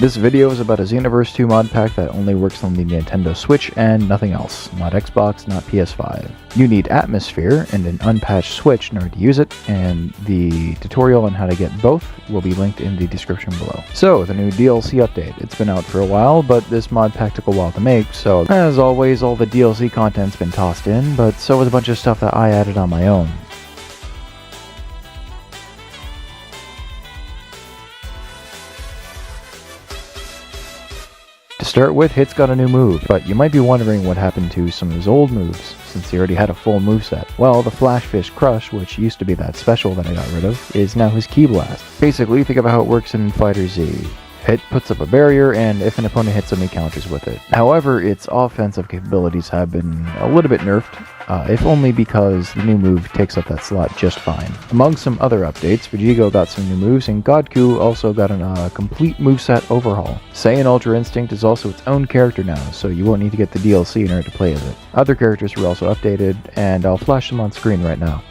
This video is about a Xenoverse 2 mod pack that only works on the Nintendo Switch and nothing else. Not Xbox, not PS5. You need Atmosphere and an unpatched Switch in order to use it, and the tutorial on how to get both will be linked in the description below. So, the new DLC update. It's been out for a while, but this mod pack took a while to make, so as always, all the DLC content's been tossed in, but so was a bunch of stuff that I added on my own. To start with, Hit's got a new move, but you might be wondering what happened to some of his old moves, since he already had a full moveset. Well, the Flashfish Crush, which used to be that special that I got rid of, is now his Ki Blast. Basically, think about how it works in Fighter Z. Hit puts up a barrier, and if an opponent hits him, he counters with it. However, its offensive capabilities have been a little bit nerfed, if only because the new move takes up that slot just fine. Among some other updates, Vegito got some new moves, and Godku also got a complete moveset overhaul. Saiyan Ultra Instinct is also its own character now, so you won't need to get the DLC in order to play as it. Other characters were also updated, and I'll flash them on screen right now.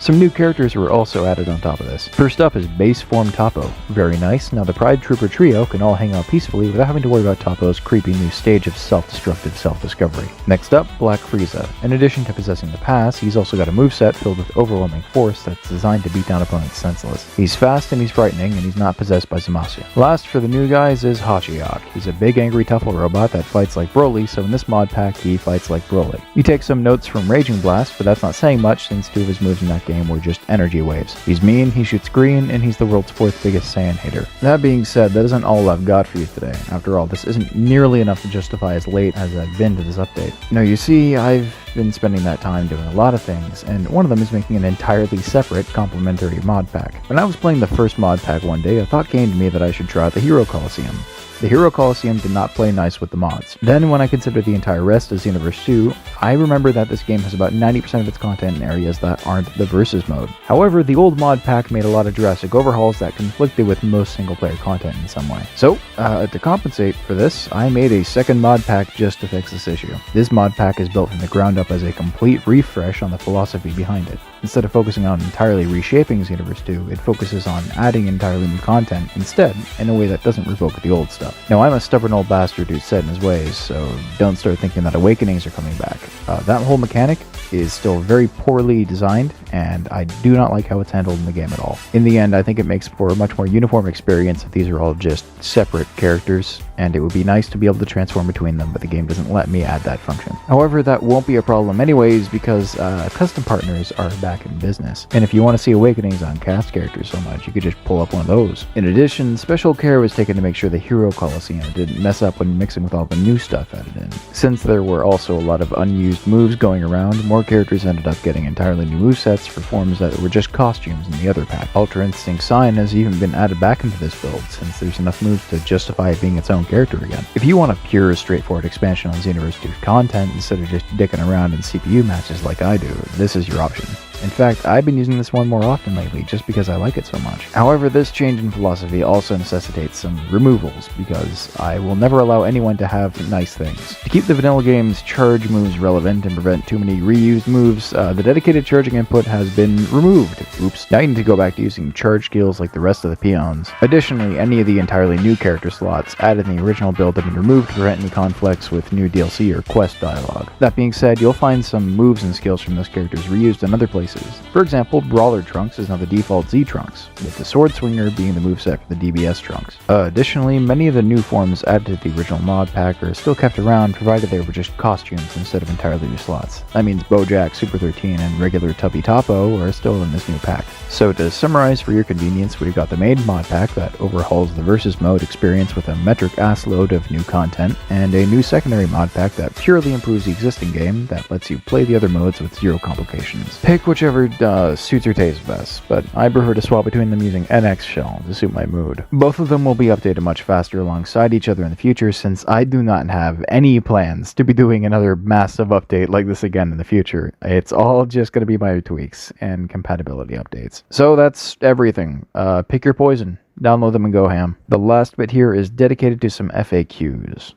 Some new characters were also added on top of this. First up is Base Form Toppo. Very nice, now the Pride Trooper trio can all hang out peacefully without having to worry about Toppo's creepy new stage of self-destructive self-discovery. Next up, Black Frieza. In addition to possessing the pass, he's also got a moveset filled with overwhelming force that's designed to beat down opponents senseless. He's fast and he's frightening, and he's not possessed by Zamasu. Last for the new guys is Hachiyak. He's a big angry Tuffle robot that fights like Broly, so in this mod pack he fights like Broly. You take some notes from Raging Blast, but that's not saying much since two of his moves in that game were just energy waves. He's mean, he shoots green, and he's the world's 4th biggest Saiyan hater. That being said, that isn't all I've got for you today. After all, this isn't nearly enough to justify as late as I've been to this update. No, you see, I've been spending that time doing a lot of things, and one of them is making an entirely separate complementary mod pack. When I was playing the first mod pack one day, a thought came to me that I should try out the Hero Coliseum. The Hero Coliseum did not play nice with the mods. Then when I considered the entire rest of Xenoverse 2, I remember that this game has about 90% of its content in areas that aren't the Versus mode. However, the old mod pack made a lot of drastic overhauls that conflicted with most single-player content in some way. So, to compensate for this, I made a second mod pack just to fix this issue. This mod pack is built from the ground up as a complete refresh on the philosophy behind it. Instead of focusing on entirely reshaping Xenoverse 2, it focuses on adding entirely new content instead, in a way that doesn't revoke the old stuff. Now, I'm a stubborn old bastard who's set in his ways, so don't start thinking that Awakenings are coming back. That whole mechanic is still very poorly designed, and I do not like how it's handled in the game at all. In the end, I think it makes for a much more uniform experience if these are all just separate characters, and it would be nice to be able to transform between them, but the game doesn't let me add that function. However, that won't be a problem anyways, because custom partners are back in business, and if you want to see Awakenings on cast characters so much, you could just pull up one of those. In addition, special care was taken to make sure the Hero Coliseum didn't mess up when mixing with all the new stuff added in. Since there were also a lot of unused moves going around, more characters ended up getting entirely new movesets for forms that were just costumes in the other pack. Ultra Instinct Sign has even been added back into this build, since there's enough moves to justify it being its own character again. If you want a pure, straightforward expansion on Xenoverse 2 content instead of just dicking around in CPU matches like I do, this is your option. In fact, I've been using this one more often lately just because I like it so much. However, this change in philosophy also necessitates some removals, because I will never allow anyone to have nice things. To keep the vanilla game's charge moves relevant and prevent too many reused moves, the dedicated charging input has been removed. Oops. Now you need to go back to using charge skills like the rest of the peons. Additionally, any of the entirely new character slots added in the original build have been removed to prevent any conflicts with new DLC or quest dialogue. That being said, you'll find some moves and skills from those characters reused in other places. For example, Brawler Trunks is now the default Z Trunks, with the Sword Swinger being the moveset for the DBS Trunks. Additionally, many of the new forms added to the original mod pack are still kept around, provided they were just costumes instead of entirely new slots. That means Bojack, Super 13, and regular Tubby Topo are still in this new pack. So to summarize for your convenience, we've got the main mod pack that overhauls the versus mode experience with a metric ass load of new content, and a new secondary mod pack that purely improves the existing game that lets you play the other modes with zero complications. Pick whichever suits your taste best, but I prefer to swap between them using NX Shell to suit my mood. Both of them will be updated much faster alongside each other in the future, since I do not have any plans to be doing another massive update like this again in the future. It's all just going to be minor tweaks and compatibility updates. So that's everything. Pick your poison. Download them and go ham. The last bit here is dedicated to some FAQs.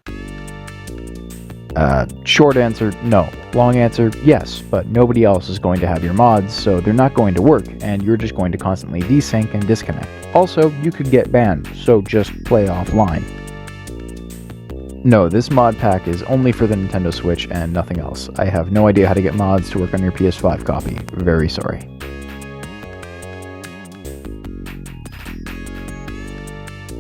Short answer, no. Long answer, yes, but nobody else is going to have your mods, so they're not going to work, and you're just going to constantly desync and disconnect. Also, you could get banned, so just play offline. No, this mod pack is only for the Nintendo Switch and nothing else. I have no idea how to get mods to work on your PS5 copy. Very sorry.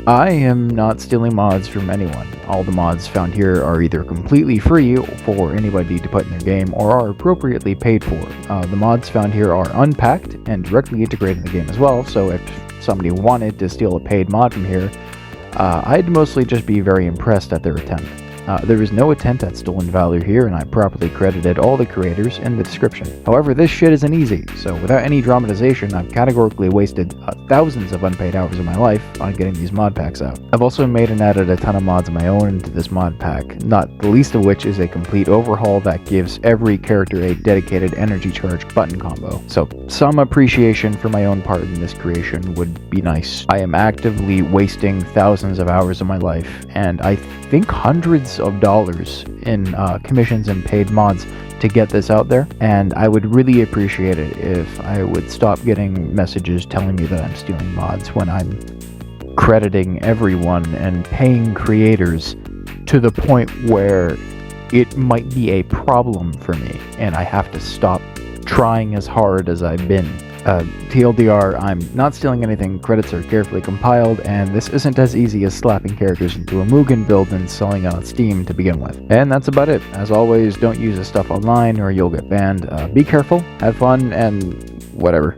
I am not stealing mods from anyone. All the mods found here are either completely free for anybody to put in their game or are appropriately paid for. The mods found here are unpacked and directly integrated in the game as well, so if somebody wanted to steal a paid mod from here, I'd mostly just be very impressed at their attempt. There is no attempt at stolen value here, and I properly credited all the creators in the description. However, this shit isn't easy, so without any dramatization, I've categorically wasted thousands of unpaid hours of my life on getting these mod packs out. I've also made and added a ton of mods of my own into this mod pack, not the least of which is a complete overhaul that gives every character a dedicated energy charge button combo. So some appreciation for my own part in this creation would be nice. I am actively wasting thousands of hours of my life, and I think hundreds of dollars in commissions and paid mods to get this out there, and I would really appreciate it if I would stop getting messages telling me that I'm stealing mods when I'm crediting everyone and paying creators to the point where it might be a problem for me and I have to stop trying as hard as I've been. TLDR, I'm not stealing anything, credits are carefully compiled, and this isn't as easy as slapping characters into a Mugen build and selling it on Steam to begin with. And that's about it. As always, don't use this stuff online or you'll get banned. Be careful, have fun, and whatever.